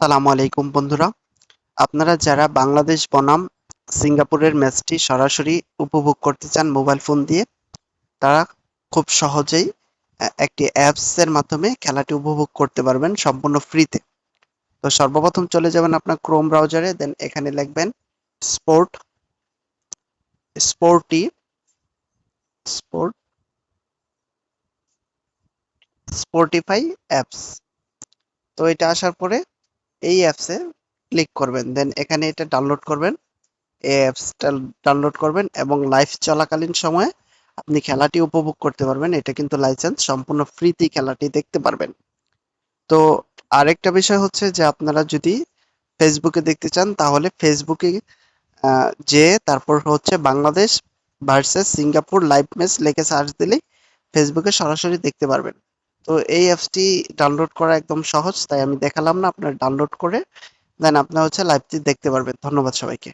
আসসালামু আলাইকুম বন্ধুরা। আপনারা যারা বাংলাদেশ বনাম সিঙ্গাপুরের ম্যাচটি সরাসরি উপভোগ করতে চান মোবাইল ফোন দিয়ে, তারা খুব সহজেই একটি অ্যাপস এর মাধ্যমে খেলাটি উপভোগ করতে পারবেন সম্পূর্ণ ফ্রিতে। তো সর্বপ্রথম চলে যাবেন আপনার ক্রোম ব্রাউজারে, দেন এখানে লিখবেন স্পোর্ট স্পোর্টি স্পোর্ট স্পোর্টিফাই অ্যাপস। তো এটা আসার পরে এই অ্যাপসে ক্লিক করবেন, দেন এখানে এটা ডাউনলোড করবেন। এই অ্যাপসটা ডাউনলোড করবেন এবং লাইভ চলাকালীন সময়ে আপনি খেলাটি উপভোগ করতে পারবেন। এটা কিন্তু লাইসেন্স সম্পূর্ণ ফ্রিতেই খেলাটি দেখতে পারবেন। তো আরেকটা বিষয় হচ্ছে যে আপনারা যদি ফেসবুকে দেখতে চান তাহলে ফেসবুকে যে তারপর হচ্ছে Bangladesh versus Singapore live match লিখে সার্চ দিলেই ফেসবুকে সরাসরি দেখতে পারবেন। তো এই অ্যাপসটি ডাউনলোড করা একদম সহজ, তাই আমি দেখালাম না, আপনারা ডাউনলোড করে দেন আপনারা হচ্ছে লাইভটি দেখতে পারবেন। ধন্যবাদ সবাইকে।